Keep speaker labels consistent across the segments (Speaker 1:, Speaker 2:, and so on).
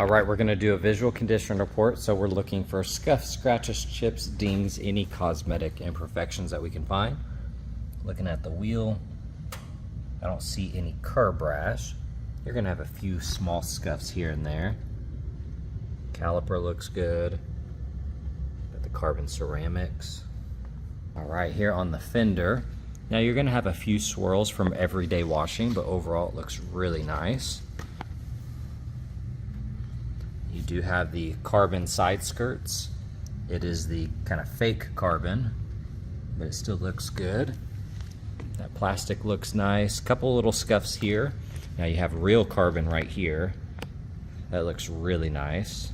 Speaker 1: Alright, we're going to do a visual condition report. So we're looking for scuffs, scratches, chips, dings, any cosmetic imperfections that we can find. Looking at the wheel, I don't see any curb rash. You're going to have a few small scuffs here and there. Caliper looks good. Got the carbon ceramics. Alright, here on the fender, now you're going to have a few swirls from everyday washing, but overall it looks really nice. You do have the carbon side skirts. It is the kind of fake carbon, but it still looks good. That plastic looks nice. Couple little scuffs here. Now you have real carbon right here. That looks really nice.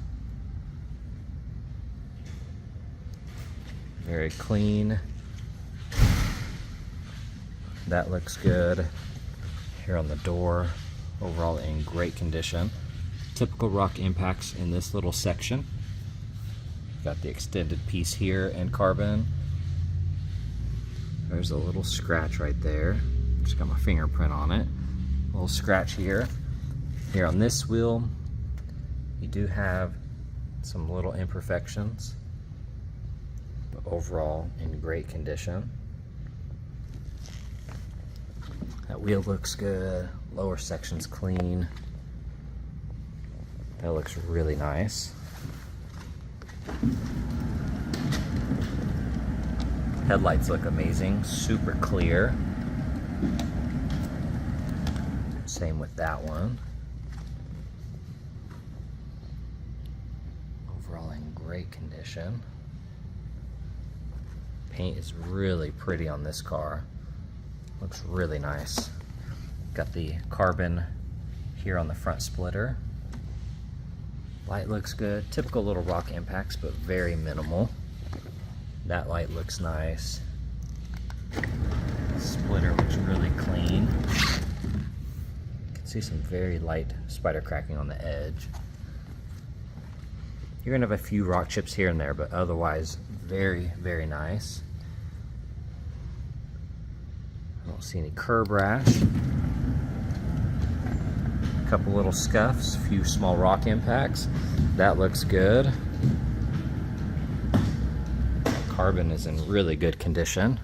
Speaker 1: Very clean. That looks good. Here on the door, overall in great condition. Typical rock impacts in this little section. Got the extended piece here in carbon. There's a little scratch right there. Just got my fingerprint on it. A little scratch here. Here on this wheel, you do have some little imperfections, but overall in great condition. That wheel looks good. Lower section's clean. That looks really nice. Headlights look amazing, super clear. Same with that one. Overall in great condition. Paint is really pretty on this car. Looks really nice. Got the carbon here on the front splitter. Light looks good. Typical little rock impacts, but very minimal. That light looks nice. Splitter looks really clean. You can see some very light spider cracking on the edge. You're gonna have a few rock chips here and there, but otherwise very, very nice. I don't see any curb rash. Couple little scuffs, a few small rock impacts. That looks good. Carbon is in really good condition.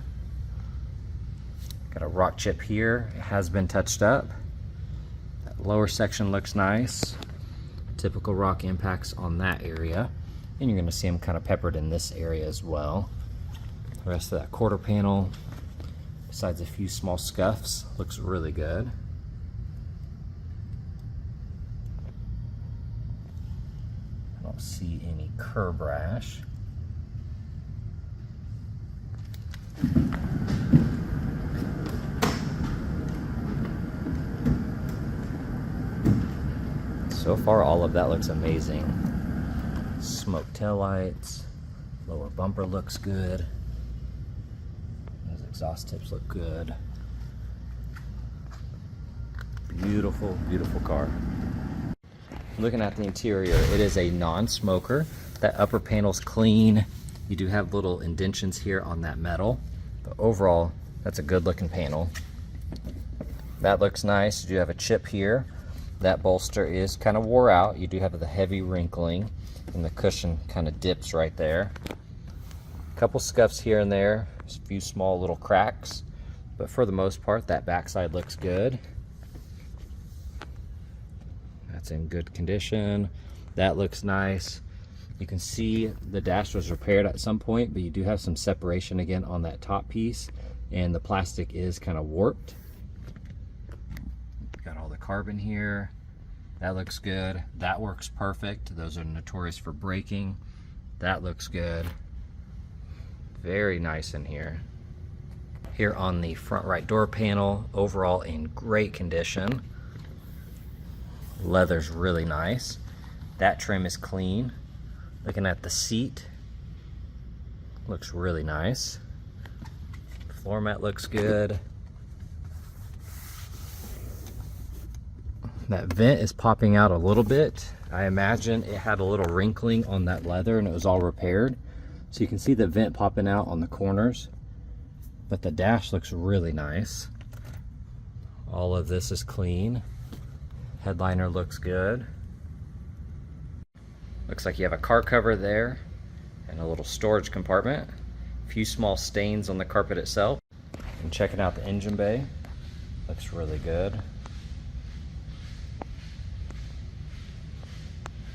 Speaker 1: Got a rock chip here. It has been touched up. That lower section looks nice. Typical rock impacts on that area. And you're going to see them kind of peppered in this area as well. The rest of that quarter panel, besides a few small scuffs, looks really good. I don't see any curb rash. So far all of that looks amazing. Smoke taillights, lower bumper looks good. Those exhaust tips look good. Beautiful, beautiful car. Looking at the interior, it is a non-smoker. That upper panel's clean. You do have little indentions here on that metal, but overall, that's a good looking panel. That looks nice. You do have a chip here. That bolster is kind of wore out. You do have the heavy wrinkling, and the cushion kind of dips right there. A couple scuffs here and there, a few small little cracks, but for the most part, that backside looks good. That's in good condition. That looks nice. You can see the dash was repaired at some point, but you do have some separation again on that top piece, and the plastic is kind of warped. Got all the carbon here. That looks good. That works perfect. Those are notorious for breaking. That looks good. Very nice in here. Here on the front right door panel, overall in great condition. Leather's really nice. That trim is clean. Looking at the seat, looks really nice. Floor mat looks good. That vent is popping out a little bit. I imagine it had a little wrinkling on that leather and it was all repaired. So you can see the vent popping out on the corners, but the dash looks really nice. All of this is clean. Headliner looks good. Looks like you have a car cover there and a little storage compartment. A few small stains on the carpet itself. And checking out the engine bay. Looks really good.